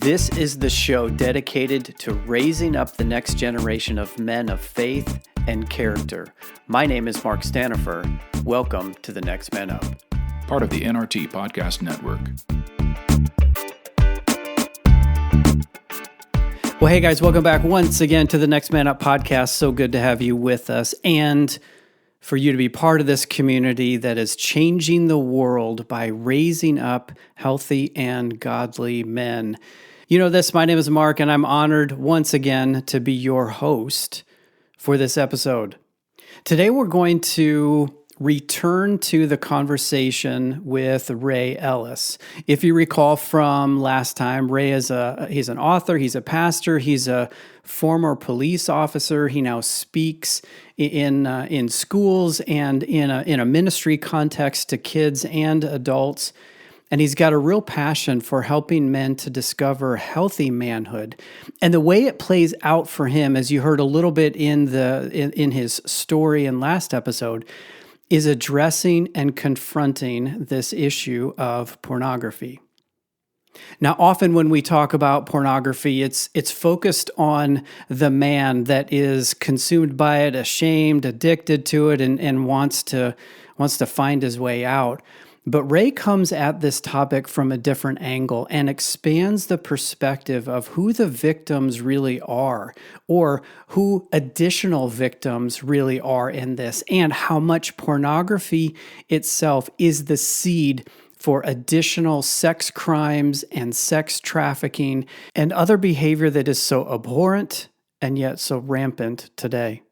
This is the show dedicated to raising up the next generation of men of faith and character. My name is Mark Stanifer. Welcome to The Next Man Up, part of the NRT Podcast Network. Well, hey guys, welcome back once again to The Next Man Up podcast. So good to have you with us and for you to be part of this community that is changing the world by raising up healthy and godly men. You know this, my name is Mark, and I'm honored once again to be your host for this episode. Today we're going to return to the conversation with Ray Ellis. If you recall from last time, Ray he's an author, he's a pastor, he's a former police officer. He now speaks in schools and in a ministry context to kids and adults. And he's got a real passion for helping men to discover healthy manhood. And the way it plays out for him, as you heard a little bit in his story in last episode, is addressing and confronting this issue of pornography. Now, often when we talk about pornography, it's focused on the man that is consumed by it, ashamed, addicted to it, and wants to find his way out. But Ray comes at this topic from a different angle and expands the perspective of who the victims really are, or who additional victims really are in this, and how much pornography itself is the seed for additional sex crimes and sex trafficking and other behavior that is so abhorrent and yet so rampant today.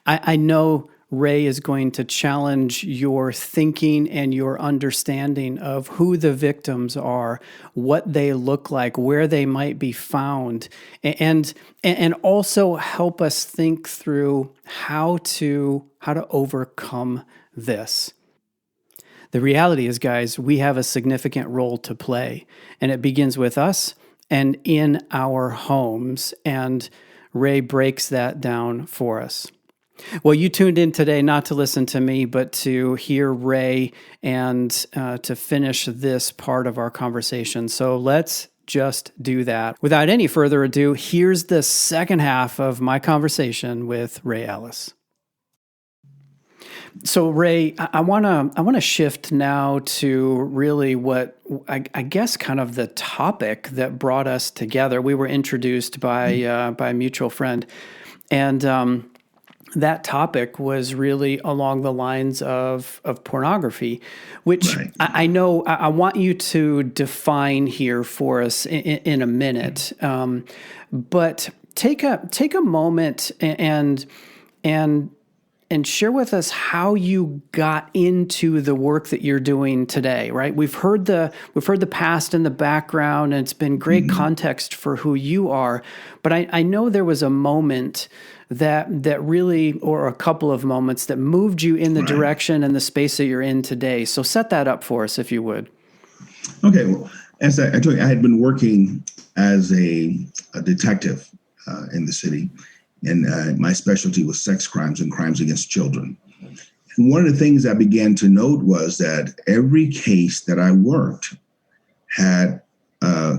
I know Ray is going to challenge your thinking and your understanding of who the victims are, what they look like, where they might be found, and also help us think through how to overcome this. The reality is, guys, we have a significant role to play, and it begins with us and in our homes, and Ray breaks that down for us. Well, you tuned in today not to listen to me, but to hear Ray and to finish this part of our conversation. So let's just do that. Without any further ado, here's the second half of my conversation with Ray Ellis. So Ray, I want to shift now to really what I guess kind of the topic that brought us together. We were introduced by a mutual friend, and that topic was really along the lines of pornography, which right. I know I want you to define here for us in a minute. But take a moment and share with us how you got into the work that you're doing today, right? We've heard the past and the background, and it's been great context for who you are. But I know there was a moment that really, or a couple of moments that moved you in the direction and the space that you're in today. So set that up for us, if you would. Okay. Well, as I told you, I had been working as a detective in the city. And my specialty was sex crimes and crimes against children. And one of the things I began to note was that every case that I worked had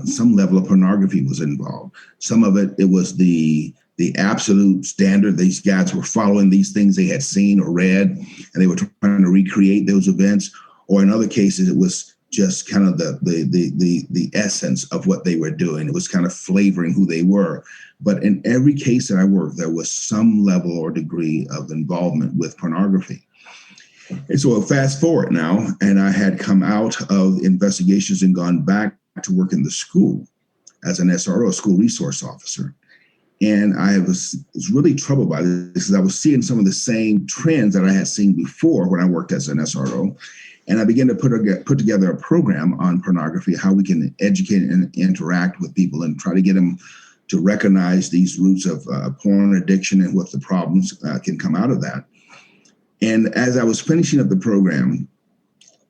some level of pornography was involved. Some of it was the absolute standard. These guys were following these things they had seen or read, and they were trying to recreate those events. Or in other cases, it was just kind of the essence of what they were doing. It was kind of flavoring who they were. But in every case that I worked, there was some level or degree of involvement with pornography. And so fast forward now, and I had come out of investigations and gone back to work in the school as an SRO, school resource officer. And I was really troubled by this because I was seeing some of the same trends that I had seen before when I worked as an SRO. And I began to put together a program on pornography, how we can educate and interact with people and try to get them to recognize these roots of porn addiction and what the problems can come out of that. And as I was finishing up the program,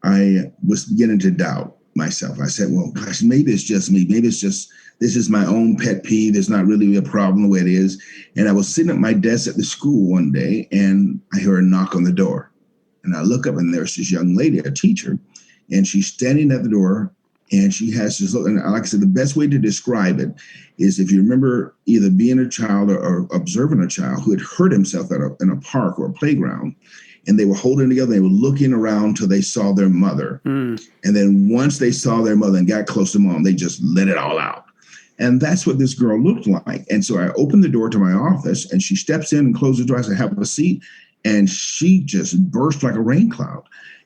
I was beginning to doubt myself. I said, well, gosh, maybe it's just me. Maybe it's just, this is my own pet peeve. It's not really a problem the way it is. And I was sitting at my desk at the school one day, and I heard a knock on the door. And I look up, and there's this young lady, a teacher, and she's standing at the door, And she has this look, and like I said, the best way to describe it is if you remember either being a child or observing a child who had hurt himself in a park or a playground, and they were holding together, they were looking around till they saw their mother. And then once they saw their mother and got close to mom, they just let it all out. And that's what this girl looked like. And so I opened the door to my office, and she steps in and closes the door. I said, have a seat. And she just burst like a rain cloud.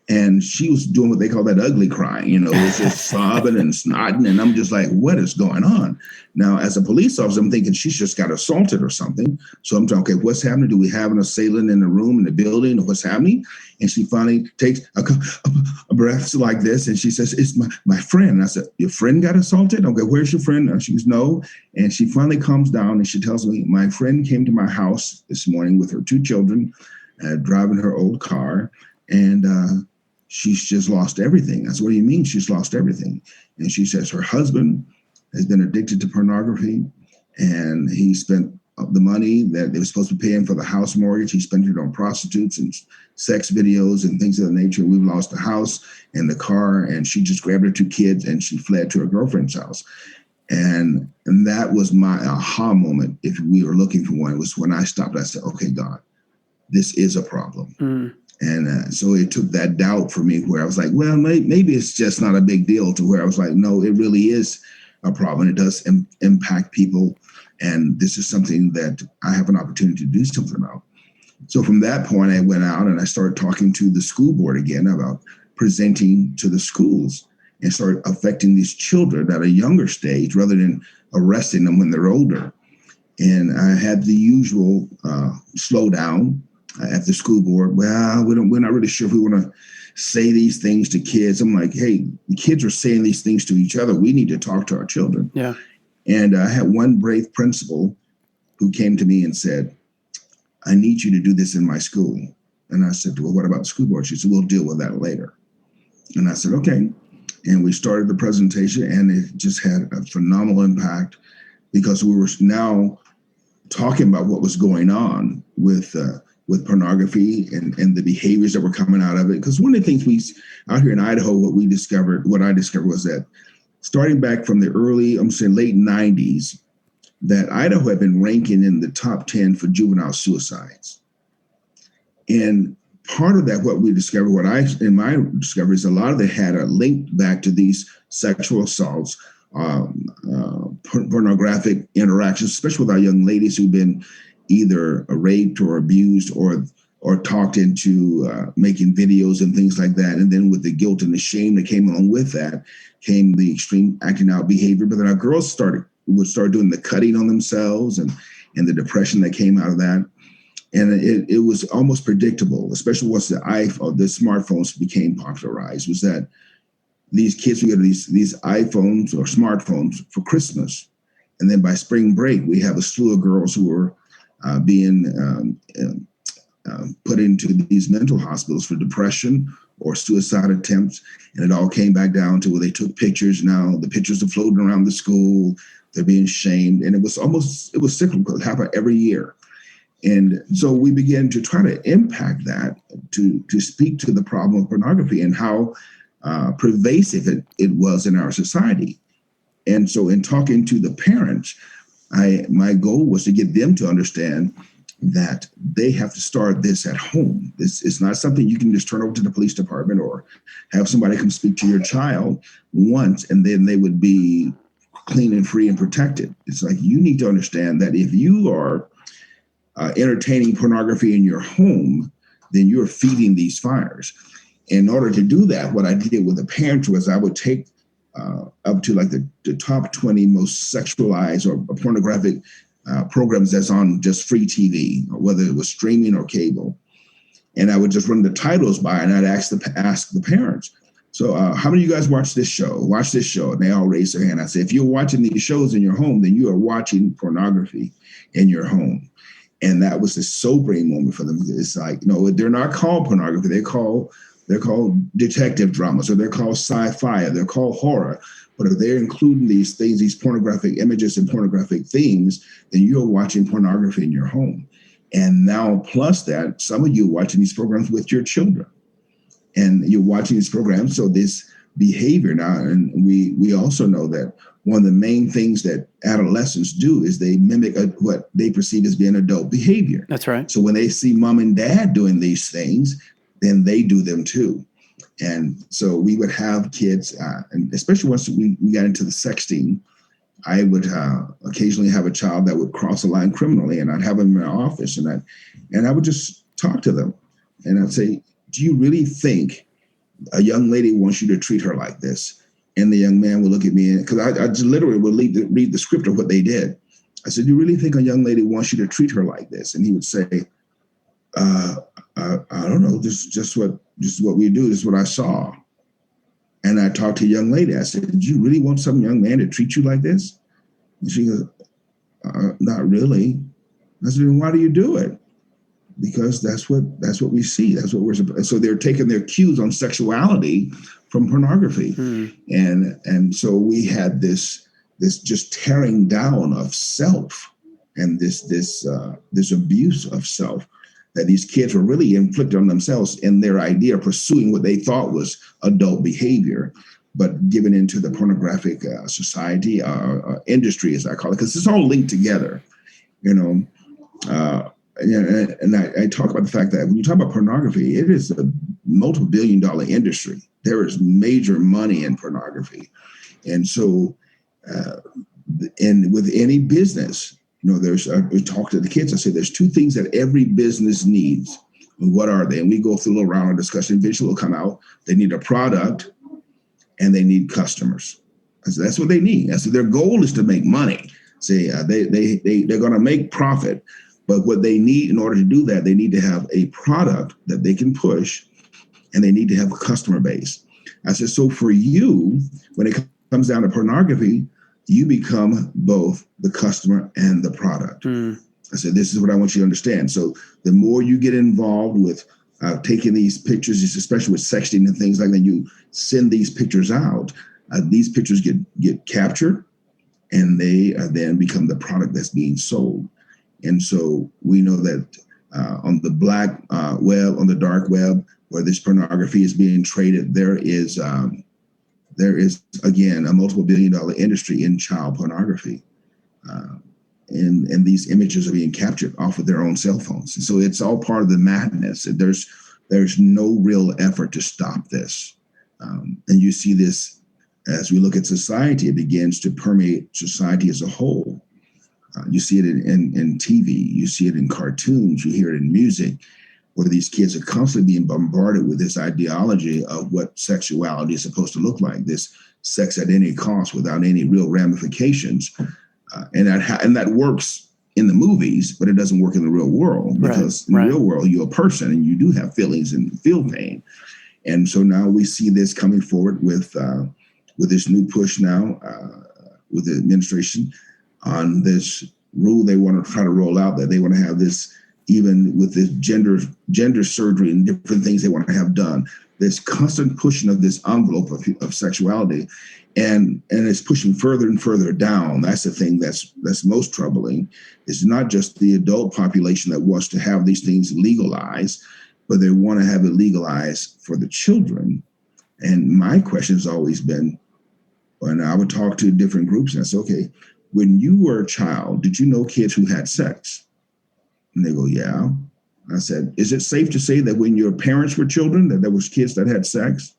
And she was doing what they call that ugly crying, it was just sobbing and snotting. And I'm just like, what is going on? Now, as a police officer, I'm thinking she's just got assaulted or something. So I'm talking, okay, what's happening? Do we have an assailant in the room, in the building, or what's happening? And she finally takes a breath like this. And she says, it's my friend. And I said, your friend got assaulted? Okay, where's your friend? And she goes, no. And she finally calms down and she tells me, my friend came to my house this morning with her 2 children, driving her old car. And she's just lost everything. I said, what do you mean she's lost everything? And she says her husband has been addicted to pornography, and he spent the money that they were supposed to pay him for the house mortgage. He spent it on prostitutes and sex videos and things of that nature. We've lost the house and the car, and she just grabbed her 2 kids and she fled to her girlfriend's house. And that was my aha moment. If we were looking for one, it was when I stopped. I said, okay, God, this is a problem. And so it took that doubt for me where I was like, well, maybe it's just not a big deal, to where I was like, no, it really is a problem. It does impact people. And this is something that I have an opportunity to do something about. So from that point, I went out and I started talking to the school board again about presenting to the schools and started affecting these children at a younger stage rather than arresting them when they're older. And I had the usual slowdown at the school board. Well, we're not really sure if we want to say these things to kids. I'm like, hey, the kids are saying these things to each other. We need to talk to our children. Yeah. And I had one brave principal who came to me and said, I need you to do this in my school. And I said, well, what about the school board? She said, we'll deal with that later. And I said, okay. And we started the presentation, and it just had a phenomenal impact because we were now talking about what was going on with pornography and the behaviors that were coming out of it. Because one of the things out here in Idaho, what I discovered was that starting back from the late 90s, that Idaho had been ranking in the top 10 for juvenile suicides. And part of that, what we discovered, in my discovery, is a lot of it had a link back to these sexual assaults, pornographic interactions, especially with our young ladies who've been either raped or abused or talked into making videos and things like that. And then with the guilt and the shame that came along with that came the extreme acting out behavior. But then our girls would start doing the cutting on themselves and the depression that came out of that. And it was almost predictable, especially once the smartphones became popularized, was that these kids would get these iPhones or smartphones for Christmas. And then by spring break, we have a slew of girls who were being put into these mental hospitals for depression or suicide attempts. And it all came back down to where they took pictures. Now the pictures are floating around the school. They're being shamed. And it was cyclical. It happened every year. And so we began to try to impact that, to speak to the problem of pornography and how pervasive it was in our society. And so in talking to the parents, my goal was to get them to understand that they have to start this at home. This is not something you can just turn over to the police department or have somebody come speak to your child once and then they would be clean and free and protected. It's like you need to understand that if you are entertaining pornography in your home, then you're feeding these fires. In order to do that, what I did with the parents was I would take up to like the top 20 most sexualized or pornographic programs that's on just free TV, whether it was streaming or cable. And I would just run the titles by and I'd ask the parents, so how many of you guys watch this show? And they all raise their hand. I say, if you're watching these shows in your home, then you are watching pornography in your home. And that was a sobering moment for them. It's like, they're not called pornography. They're called detective dramas, or they're called sci-fi, or they're called horror. But if they're including these things, these pornographic images and pornographic themes, then you're watching pornography in your home. And now, plus that, some of you are watching these programs with your children. And you're watching these programs, so this behavior now. And we also know that one of the main things that adolescents do is they mimic what they perceive as being adult behavior. That's right. So when they see mom and dad doing these things, then they do them too. And so we would have kids, and especially once we got into the sexting, I would occasionally have a child that would cross the line criminally, and I'd have them in my office, and I would just talk to them, and I'd say, "Do you really think a young lady wants you to treat her like this?" And the young man would look at me, because I just literally would read the script of what they did. I said, "Do you really think a young lady wants you to treat her like this?" And he would say, "I don't know. This is just what we do. This is what I saw." And I talked to a young lady. I said, "Did you really want some young man to treat you like this?" And she goes, "Not really." I said, "Then why do you do it?" Because that's what we see. That's what we're supposed. So they're taking their cues on sexuality from pornography, and so we had this just tearing down of self, and this abuse of self that these kids were really inflicted on themselves in their idea of pursuing what they thought was adult behavior, but given into the pornographic society, industry, as I call it, because it's all linked together, you know. And I talk about the fact that when you talk about pornography, it is a multiple $billion-dollar industry. There is major money in pornography. And so, and with any business, we talk to the kids. I say there's two things that every business needs. And what are they? And we go through a little round of discussion. Eventually will come out. They need a product and they need customers. I said, that's what they need. I said, their goal is to make money. Say they're going to make profit. But what they need in order to do that, they need to have a product that they can push, and they need to have a customer base. I said, so for you, when it comes down to pornography, you become both the customer and the product. I said, this is what I want you to understand. So the more you get involved with taking these pictures, especially with sexting and things like that, you send these pictures out, these pictures get captured, and they then become the product that's being sold. And so we know that on the black web, on the dark web, where this pornography is being traded, there is again a multiple $billion-dollar industry in child pornography, and these images are being captured off of their own cell phones. And so it's all part of the madness. There's no real effort to stop this, and you see this as we look at society. It begins to permeate society as a whole. You see it in TV, you see it in cartoons, you hear it in music, where these kids are constantly being bombarded with this ideology of what sexuality is supposed to look like, this sex at any cost without any real ramifications. And that works in the movies, but it doesn't work in the real world, because in the real world, you're a person and you do have feelings and feel pain. And so now we see this coming forward with this new push now with the administration on this rule they want to try to roll out, that they want to have this, even with this gender surgery and different things they want to have done, this constant pushing of this envelope of sexuality, and it's pushing further and further down. That's the thing that's most troubling. It's not just the adult population that wants to have these things legalized, but they want to have it legalized for the children. And my question has always been, when I would talk to different groups, and I said, okay, when you were a child, did you know kids who had sex? And they go, yeah. I said, is it safe to say that when your parents were children, that there was kids that had sex?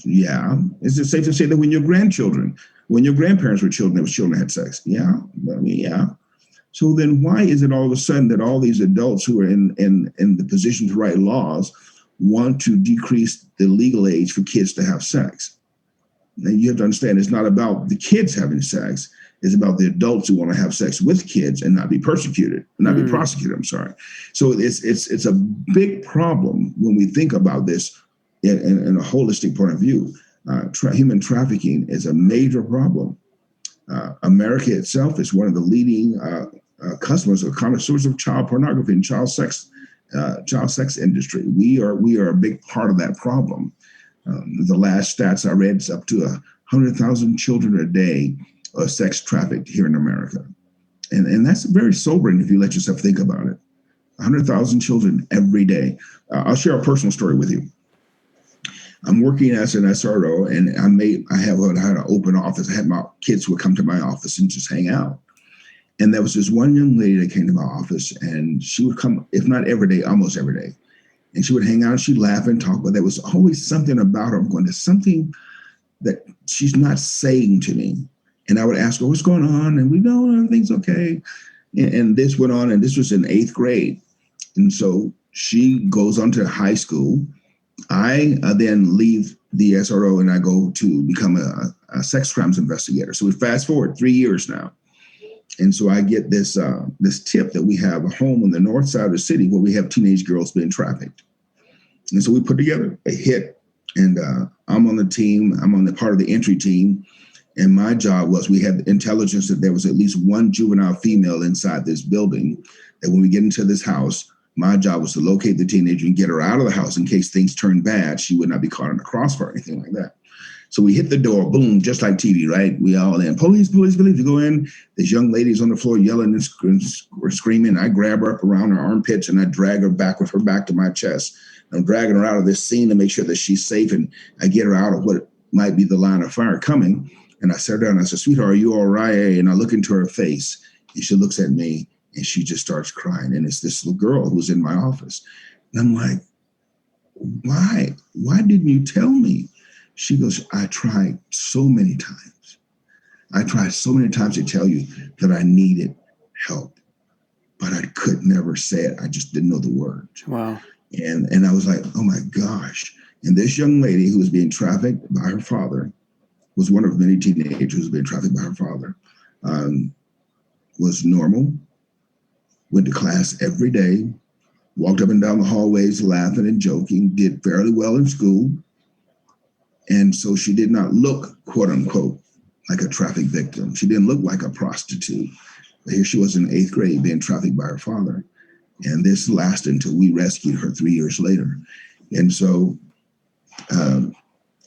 Yeah. Is it safe to say that when your grandparents were children, there was children that had sex? Yeah. I mean, yeah. So then why is it all of a sudden that all these adults who are in the position to write laws want to decrease the legal age for kids to have sex? Now you have to understand, it's not about the kids having sex. It's about the adults who want to have sex with kids and not be prosecuted. I'm sorry. So it's a big problem when we think about this in a holistic point of view. Human trafficking is a major problem. America itself is one of the leading customers or connoisseurs of child pornography and child sex industry. We are a big part of that problem. The last stats I read is up to 100,000 children a day are sex trafficked here in America. And that's very sobering if you let yourself think about it. 100,000 children every day. I'll share a personal story with you. I'm working as an SRO, and I had an open office. I had my kids would come to my office and just hang out. And there was this one young lady that came to my office, and she would come, if not every day, almost every day. And she would hang out and she'd laugh and talk, but there was always something about her. I'm going, there's something that she's not saying to me. And I would ask her, what's going on? And we know everything's okay. And this went on, and this was in 8th grade. And so she goes on to high school. I then leave the SRO and I go to become a sex crimes investigator. So we fast forward 3 years now. And so I get this tip that we have a home on the north side of the city where we have teenage girls being trafficked. And so we put together a hit, and I'm on the team. I'm on the part of the entry team. And my job was, we had intelligence that there was at least one juvenile female inside this building, that when we get into this house, my job was to locate the teenager and get her out of the house in case things turned bad. She would not be caught in a crossfire or anything like that. So we hit the door, boom, just like TV, right? We all in, police, police, police. We go in, this young lady's on the floor yelling and screaming. I grab her up around her armpits and I drag her back with her back to my chest. I'm dragging her out of this scene to make sure that she's safe, and I get her out of what might be the line of fire coming. And I sat her down and I said, sweetheart, are you all right? And I look into her face and she looks at me and she just starts crying. And it's this little girl who's in my office. And I'm like, why? Why didn't you tell me? She goes, I tried so many times. I tried so many times to tell you that I needed help, but I could never say it. I just didn't know the words. Wow. And I was like, oh my gosh. And this young lady who was being trafficked by her father, was one of many teenagers who was being trafficked by her father, was normal, went to class every day, walked up and down the hallways laughing and joking, did fairly well in school. And so she did not look, quote unquote, like a traffic victim. She didn't look like a prostitute. But here she was in 8th grade being trafficked by her father. And this lasted until we rescued her 3 years later. And so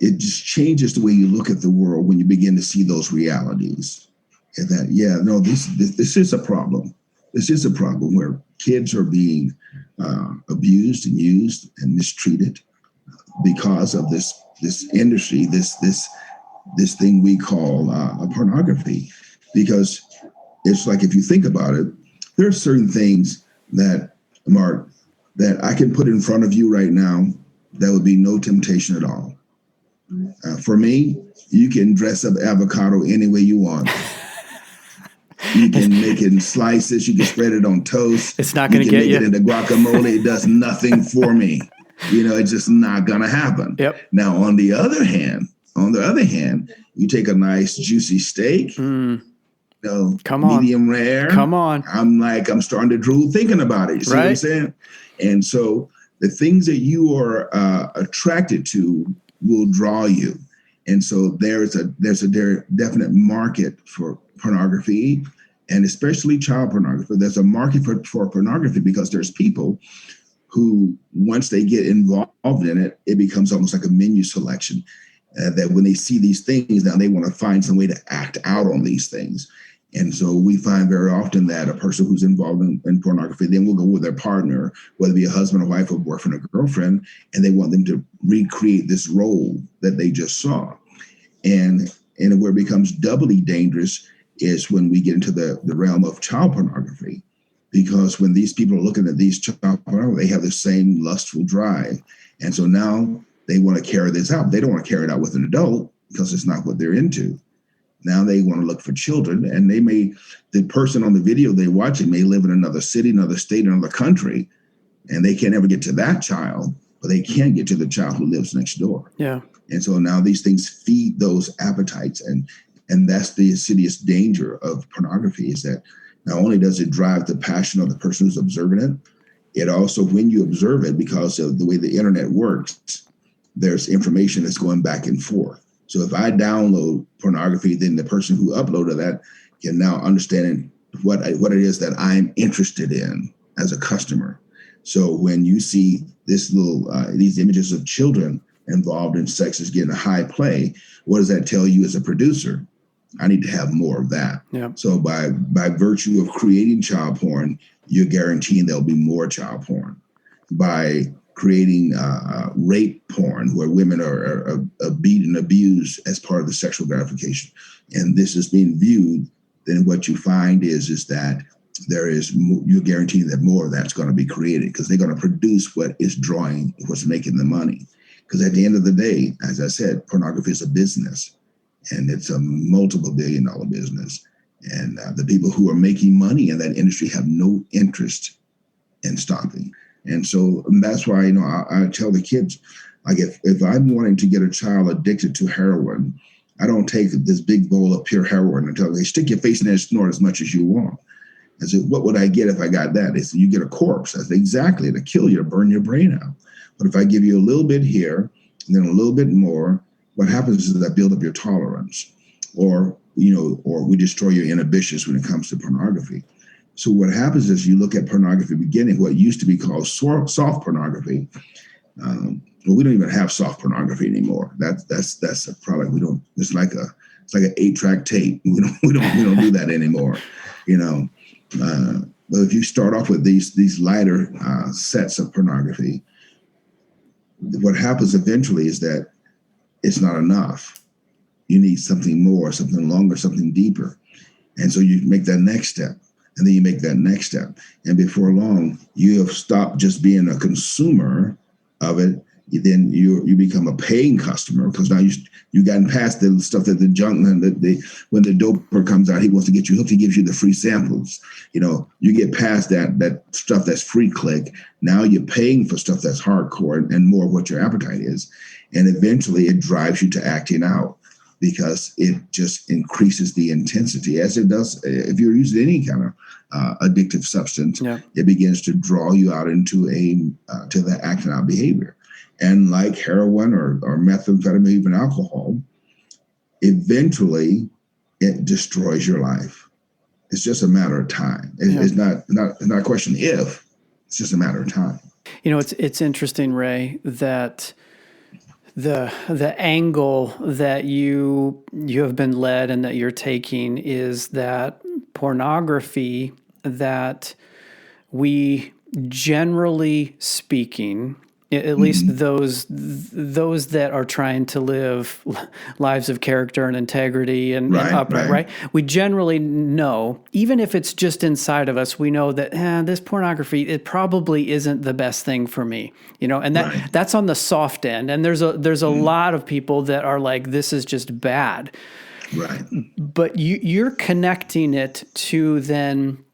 it just changes the way you look at the world when you begin to see those realities. And that, yeah, no, this is a problem. This is a problem where kids are being abused and used and mistreated because of this industry, this thing we call pornography. Because it's like, if you think about it, there are certain things that, Mark, that I can put in front of you right now that would be no temptation at all. For me, you can dress up avocado any way you want. You can make it in slices. You can spread it on toast. It's not going to get you. You can make it into guacamole. It does nothing for me. It's just not going to happen. Yep. Now, on the other hand, you take a nice juicy steak, Come on. medium rare. Come on. I'm starting to drool thinking about it. You see what I'm saying? And so the things that you are attracted to will draw you. And so there's a definite market for pornography, and especially child pornography. There's a market for pornography because there's people who, once they get involved in it, it becomes almost like a menu selection. That when they see these things, now they want to find some way to act out on these things. And so we find very often that a person who's involved in pornography then will go with their partner, whether it be a husband, a wife, a boyfriend, or girlfriend, and they want them to recreate this role that they just saw. And where it becomes doubly dangerous is when we get into the realm of child pornography, because when these people are looking at these child pornography, they have the same lustful drive. And so now they want to carry this out. They don't want to carry it out with an adult because it's not what they're into. Now they want to look for children, and the person on the video they're watching may live in another city, another state, another country, and they can't ever get to that child, but they can get to the child who lives next door. Yeah. And so now these things feed those appetites, and that's the insidious danger of pornography, is that not only does it drive the passion of the person who's observing it, it also, when you observe it, because of the way the internet works, there's information that's going back and forth. So if I download pornography, then the person who uploaded that can now understand what it is that I'm interested in as a customer. So when you see these images of children involved in sex is getting a high play, what does that tell you as a producer? I need to have more of that. Yeah. So by virtue of creating child porn, you're guaranteeing there'll be more child porn. By creating rape porn where women are beaten and abused as part of the sexual gratification. And this is being viewed, then what you find is that you're guaranteeing that more of that's going to be created because they're going to produce what is drawing, what's making the money. Because at the end of the day, as I said, pornography is a business, and it's a multiple billion-dollar business. And the people who are making money in that industry have no interest in stopping. And so that's why, I tell the kids, like if I'm wanting to get a child addicted to heroin, I don't take this big bowl of pure heroin and tell them, hey, stick your face in there and snort as much as you want. I said, what would I get if I got that? They said, you get a corpse. I said, exactly, it'll kill you, burn your brain out. But if I give you a little bit here, and then a little bit more, what happens is that build up your tolerance, or we destroy your inhibitions when it comes to pornography. So what happens is you look at pornography beginning, what used to be called soft pornography. Well, we don't even have soft pornography anymore. That's a product we don't. It's like an 8-track tape. We don't do that anymore. But if you start off with these lighter sets of pornography, what happens eventually is that it's not enough. You need something more, something longer, something deeper. And so you make that next step, and then you make that next step. And before long, you have stopped just being a consumer of it. Then you become a paying customer, because now you've gotten past the stuff that the junk, when the doper comes out, he wants to get you hooked. He gives you the free samples. You get past that stuff that's free click. Now you're paying for stuff that's hardcore and more of what your appetite is. And eventually it drives you to acting out, because it just increases the intensity, as it does if you're using any kind of addictive substance. Yeah. It begins to draw you out into to the acting out behavior. And like heroin or methamphetamine, even alcohol, eventually it destroys your life. It's just a matter of time. It's not a question if, it's just a matter of time. It's interesting, Ray, that the angle that you have been led and that you're taking is that pornography, that we, generally speaking, at least those that are trying to live lives of character and integrity and upright, right? We generally know, even if it's just inside of us, we know that this pornography, it probably isn't the best thing for me, and that's on the soft end. And there's a lot of people that are like, this is just bad. Right. But you're connecting it to then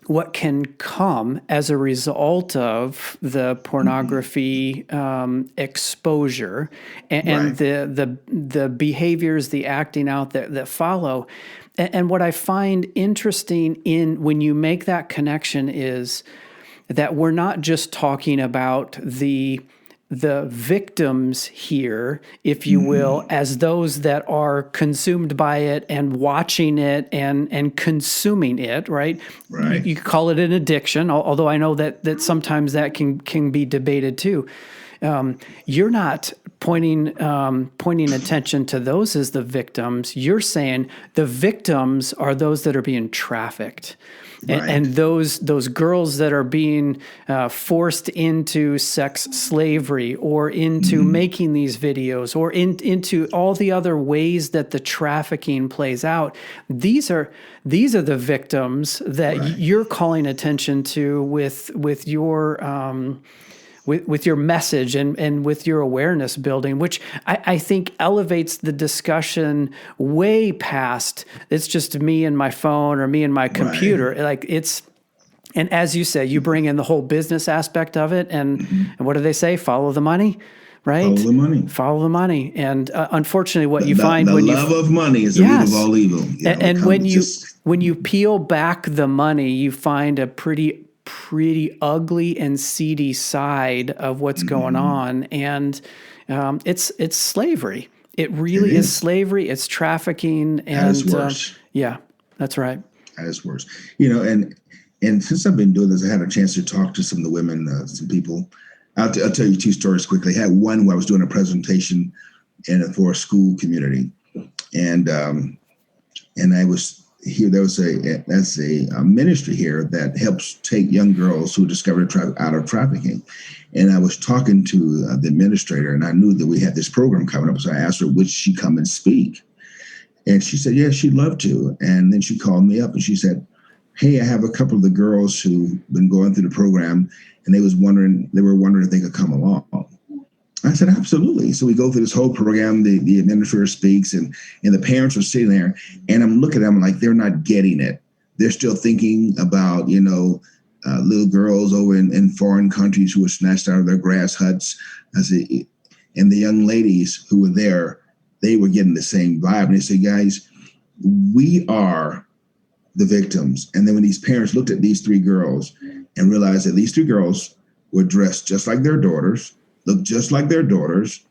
what can come as a result of the pornography exposure and the behaviors, the acting out that follow. And what I find interesting when you make that connection is that we're not just talking about the victims here, if you will, as those that are consumed by it and watching it and consuming it, right? Right. You call it an addiction, although I know that sometimes that can be debated too. You're not pointing attention to those as the victims. You're saying the victims are those that are being trafficked. Right. And those girls that are being forced into sex slavery or into making these videos or into all the other ways that the trafficking plays out, these are the victims that you're calling attention to with your with your message and with your awareness building, which I think elevates the discussion way past it's just me and my phone or me and my computer. Right. And as you say, you bring in the whole business aspect of it. And what do they say? Follow the money, right? Follow the money. Follow the money. And unfortunately, what you find when the love of money is the root of all evil. And when you peel back the money, you find a pretty ugly and seedy side of what's going on. And it's slavery. It really is slavery. It's trafficking. And that is worse. Yeah, that's right. That is worse. And since I've been doing this, I had a chance to talk to some of the women, some people. I'll tell you two stories quickly. I had one where I was doing a presentation for a school community. And here there was a ministry here that helps take young girls who discover out of trafficking. And I was talking to the administrator, and I knew that we had this program coming up. So I asked her, would she come and speak? And she said, yeah, she'd love to. And then she called me up and she said, hey, I have a couple of the girls who've been going through the program, and they were wondering if they could come along. I said, absolutely. So we go through this whole program, the administrator speaks, and the parents are sitting there, and I'm looking at them like they're not getting it. They're still thinking about, little girls over in foreign countries who were snatched out of their grass huts. And the young ladies who were there, they were getting the same vibe. And they say, guys, we are the victims. And then when these parents looked at these three girls and realized that these three girls were dressed just like their daughters, looked just like their daughters,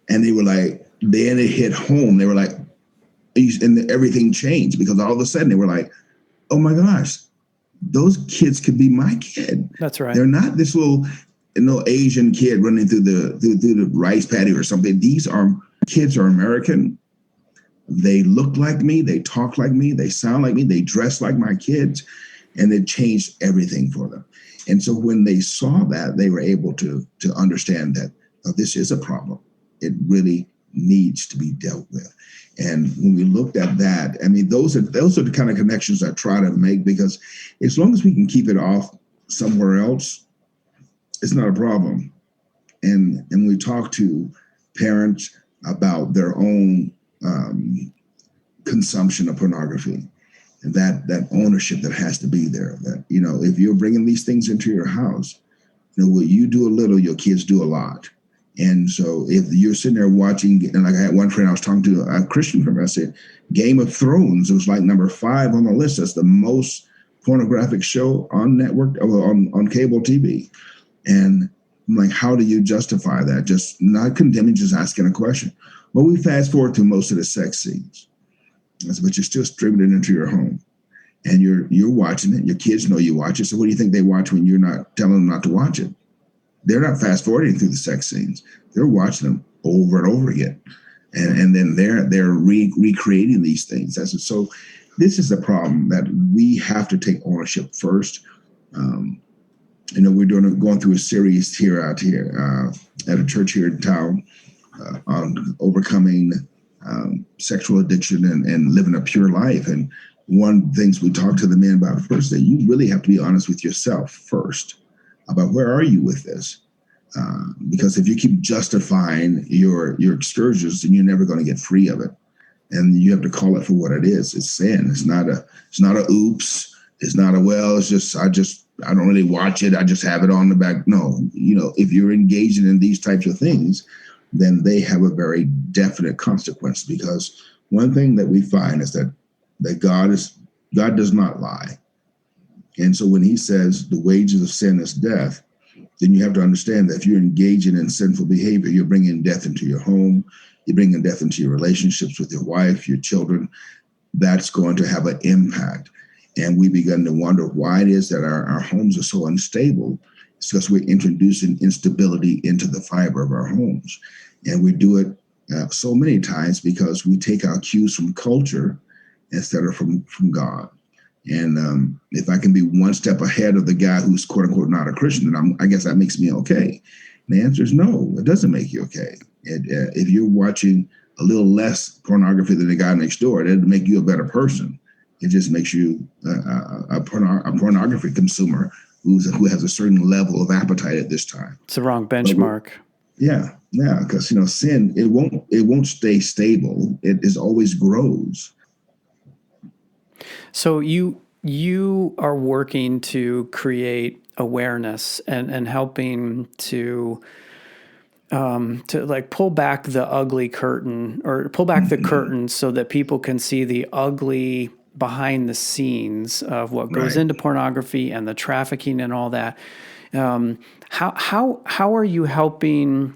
and they were like, then it hit home. They were like, and everything changed, because all of a sudden they were like, oh my gosh, those kids could be my kid. That's right. They're not this little Asian kid running through the rice paddy or something. These kids are American. They look like me. They talk like me. They sound like me. They dress like my kids. And it changed everything for them. And so when they saw that, they were able to understand that this is a problem. It really needs to be dealt with. And when we looked at that, I mean, those are the kind of connections I try to make, because as long as we can keep it off somewhere else, it's not a problem. And we talk to parents about their own consumption of pornography, and that ownership that has to be there. That, if you're bringing these things into your house, what you do a little, your kids do a lot. And so if you're sitting there watching, and like I had one friend I was talking to, a Christian friend, I said, Game of Thrones was like number 5 on the list. That's the most pornographic show on network, on cable TV. And I'm like, how do you justify that? Just not condemning, just asking a question. Well, we fast forward to most of the sex scenes, but you're still streaming it into your home, and you're watching it. Your kids know you watch it. So what do you think they watch when you're not telling them not to watch it? They're not fast forwarding through the sex scenes. They're watching them over and over again, and then they're recreating these things. So this is the problem, that we have to take ownership first. We're going through a series out here at a church here in town on overcoming sexual addiction and living a pure life. And one of the things we talk to the men about first, that you really have to be honest with yourself first about where are you with this? Because if you keep justifying your excursions, then you're never going to get free of it. And you have to call it for what it is. It's sin. It's not a oops. It's not a, well, it's just, I don't really watch it. I just have it on the back. No, if you're engaging in these types of things, then they have a very definite consequence. Because one thing that we find is that God does not lie. And so when he says the wages of sin is death, then you have to understand that if you're engaging in sinful behavior, you're bringing death into your home, you're bringing death into your relationships with your wife, your children. That's going to have an impact. And we begin to wonder why it is that our homes are so unstable. It's because we're introducing instability into the fiber of our homes. And we do it so many times because we take our cues from culture instead of from God. And if I can be one step ahead of the guy who's quote unquote not a Christian, then I guess that makes me okay. And the answer is no, it doesn't make you okay. If you're watching a little less pornography than the guy next door, it doesn't make you a better person. It just makes you a pornography consumer who has a certain level of appetite at this time. It's the wrong benchmark. Yeah, because sin, it won't stay stable. It is always grows. So you are working to create awareness and helping to like pull back the ugly curtain, or pull back the curtain so that people can see the ugly behind the scenes of what goes into pornography and the trafficking and all that. How are you helping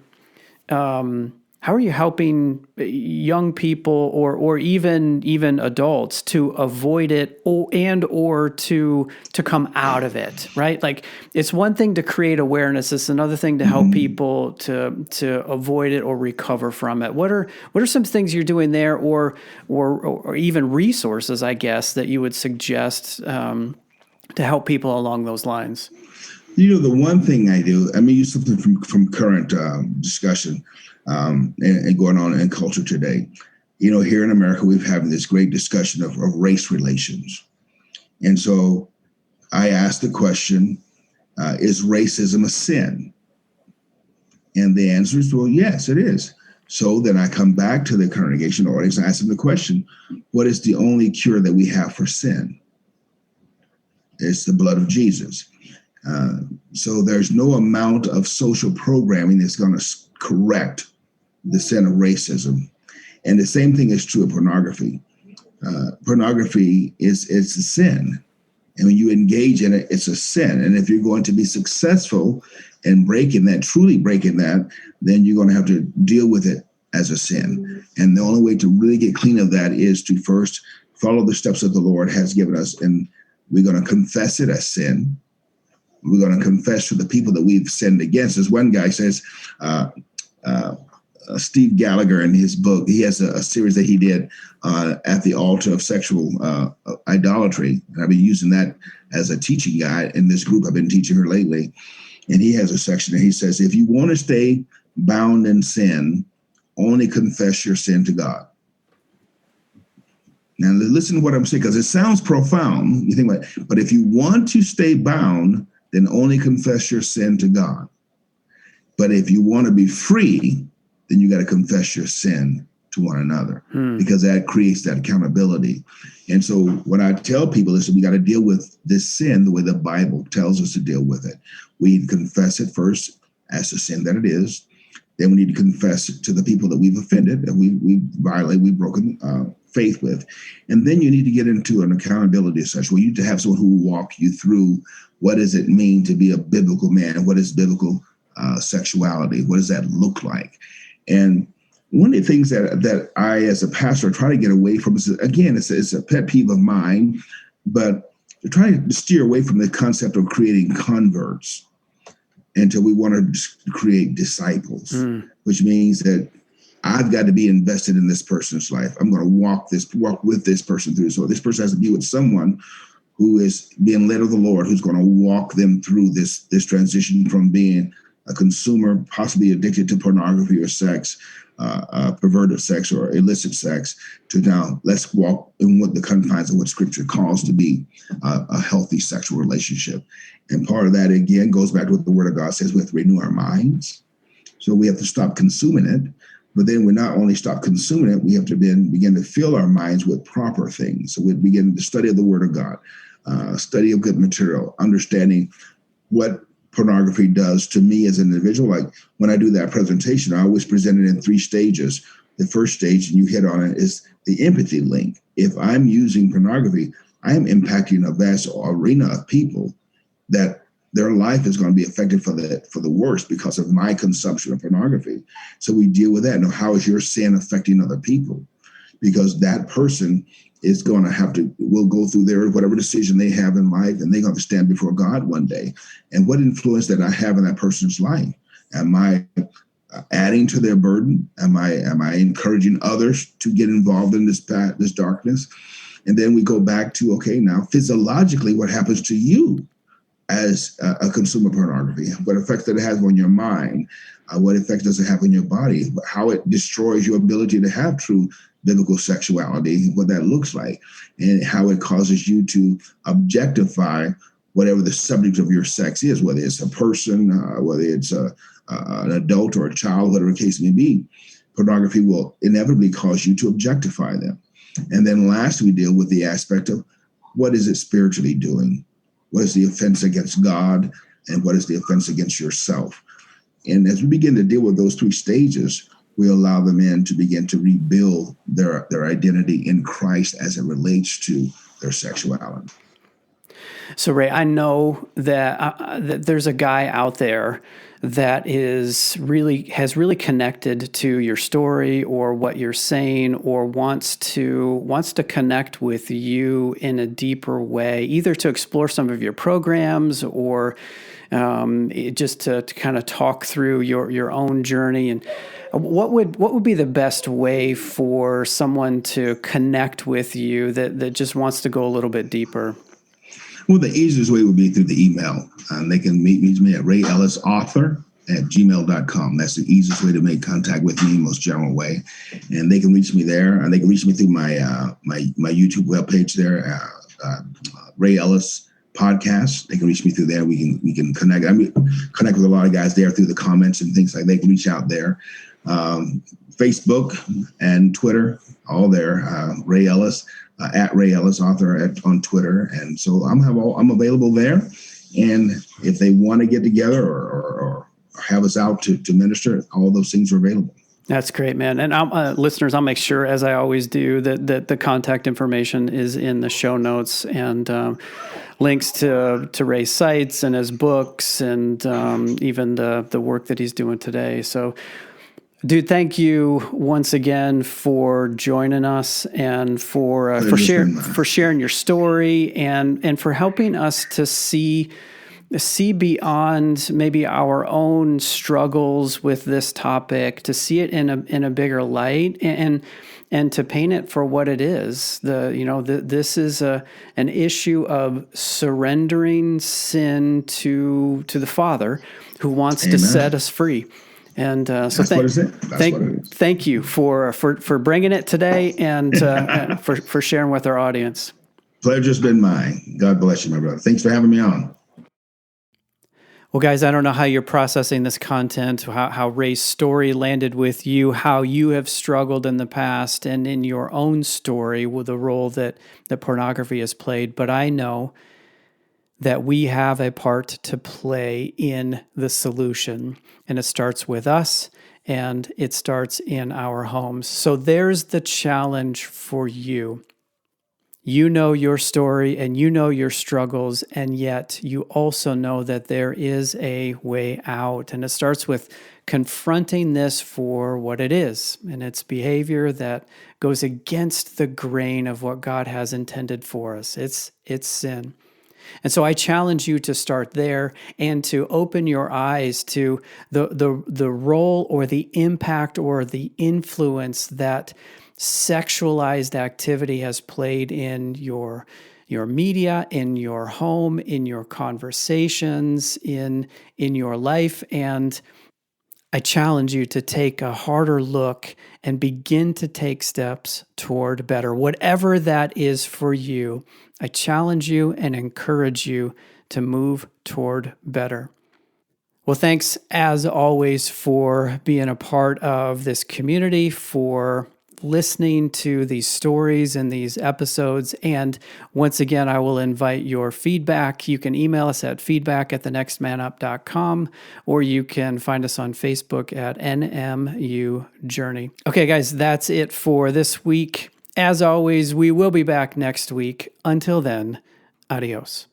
How are you helping young people or even adults to avoid it or to come out of it, right? Like, it's one thing to create awareness, it's another thing to help people to avoid it or recover from it. What are some things you're doing there, or even resources, I guess, that you would suggest to help people along those lines? The one thing I do, I mean, use something from current discussion and going on in culture today. Here in America, we've having this great discussion of race relations. And so I asked the question, is racism a sin? And the answer is, well, yes, it is. So then I come back to the congregation audience and ask them the question, what is the only cure that we have for sin? It's the blood of Jesus. So there's no amount of social programming that's going to correct the sin of racism. And the same thing is true of pornography. Pornography is a sin. And when you engage in it, it's a sin. And if you're going to be successful in truly breaking that, then you're going to have to deal with it as a sin. And the only way to really get clean of that is to first follow the steps that the Lord has given us. And we're going to confess it as sin. We're going to confess to the people that we've sinned against. As one guy says, Steve Gallagher, in his book, he has a series that he did at the altar of sexual idolatry. And I've been using that as a teaching guide in this group. I've been teaching her lately. And he has a section that he says, if you want to stay bound in sin, only confess your sin to God. Now, listen to what I'm saying, because it sounds profound. You think about it. But if you want to stay bound, then only confess your sin to God. But if you want to be free, then you got to confess your sin to one another, because that creates that accountability. And so what I tell people is that we got to deal with this sin the way the Bible tells us to deal with it. We confess it first as the sin that it is. Then we need to confess it to the people that we've offended, that we've broken faith with. And then you need to get into an accountability session where you need to have someone who will walk you through what does it mean to be a biblical man? What is biblical sexuality? What does that look like? And one of the things that I, as a pastor, try to get away from is, again, it's a pet peeve of mine, but to try to steer away from the concept of creating converts until we want to create disciples, which means that I've got to be invested in this person's life. I'm going to walk with this person through. So this person has to be with someone who is being led of the Lord, who's going to walk them through this transition from being a consumer, possibly addicted to pornography or sex, perverted sex or illicit sex, to now let's walk in what the confines of what Scripture calls to be a healthy sexual relationship. And part of that, again, goes back to what the Word of God says: we have to renew our minds. So we have to stop consuming it. But then we not only stop consuming it, we have to then begin to fill our minds with proper things. So we begin the study of the Word of God, study of good material, understanding what pornography does to me as an individual. Like when I do that presentation, I always present it in 3 stages. The first stage, and you hit on it, is the empathy link. If I'm using pornography, I am impacting a vast arena of people that their life is going to be affected for the worst because of my consumption of pornography. So we deal with that. Now, how is your sin affecting other people? Because that person is going to will go through their whatever decision they have in life, and they're going to stand before God one day. And what influence that I have in that person's life? Am I adding to their burden? Am I encouraging others to get involved in this darkness? And then we go back to, okay, now physiologically, what happens to you as a consumer of pornography? What effects does it have on your mind? What effect does it have on your body? How it destroys your ability to have true biblical sexuality, what that looks like, and how it causes you to objectify whatever the subject of your sex is, whether it's a person, whether it's an adult or a child, whatever the case may be. Pornography will inevitably cause you to objectify them. And then last, we deal with the aspect of what is it spiritually doing? What is the offense against God? And what is the offense against yourself? And as we begin to deal with those 3 stages, we allow the men to begin to rebuild their identity in Christ as it relates to their sexuality. So, Ray, I know that there's a guy out there that has really connected to your story or what you're saying, or wants to connect with you in a deeper way, either to explore some of your programs or just to kind of talk through your own journey. And what would be the best way for someone to connect with you that just wants to go a little bit deeper? Well, the easiest way would be through the email. They can meet me at rayellisauthor@gmail.com. That's the easiest way to make contact with me, most general way. And they can reach me there. And they can reach me through my YouTube webpage there, Ray Ellis Podcast. They can reach me through there. We can connect. Connect with a lot of guys there through the comments and things like that. They can reach out there. Facebook and Twitter, all there. Ray Ellis. At Ray Ellis Author on Twitter. And so I'm available there. And if they want to get together or have us out to minister, all those things are available. That's great, man. And listeners, I'll make sure, as I always do, that the contact information is in the show notes, and links to Ray's sites and his books, and even the work that he's doing today. So, dude, thank you once again for joining us, and for sharing your story, and for helping us to see beyond maybe our own struggles with this topic, to see it in a bigger light, and to paint it for what it is. This is an issue of surrendering sin to the Father, who wants Amen. To set us free. And so thank you for bringing it today, and for sharing with our audience. Pleasure's been mine. God bless you, my brother. Thanks for having me on. Well, guys, I don't know how you're processing this content, how Ray's story landed with you, how you have struggled in the past, and in your own story with the role that pornography has played. But I know that we have a part to play in the solution, and it starts with us, and it starts in our homes. So there's the challenge for you. You know your story, and you know your struggles, and yet you also know that there is a way out. And it starts with confronting this for what it is, and it's behavior that goes against the grain of what God has intended for us. It's sin. And so I challenge you to start there, and to open your eyes to the role or the impact or the influence that sexualized activity has played in your media, in your home, in your conversations, in your life. And I challenge you to take a harder look and begin to take steps toward better. Whatever that is for you, I challenge you and encourage you to move toward better. Well, thanks as always for being a part of this community, for listening to these stories and these episodes. And once again, I will invite your feedback. You can email us at feedback@thenextmanup.com, or you can find us on Facebook at NMU Journey. Okay, guys, that's it for this week. As always, we will be back next week. Until then, adios.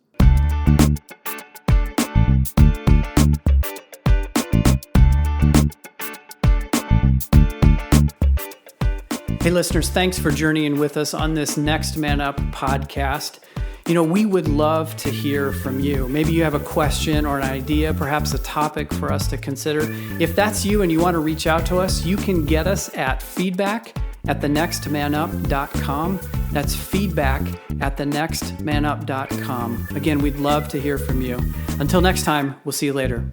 Hey, listeners, thanks for journeying with us on this Next Man Up podcast. We would love to hear from you. Maybe you have a question or an idea, perhaps a topic for us to consider. If that's you and you want to reach out to us, you can get us at feedback@thenextmanup.com. That's feedback@thenextmanup.com. Again, we'd love to hear from you. Until next time, we'll see you later.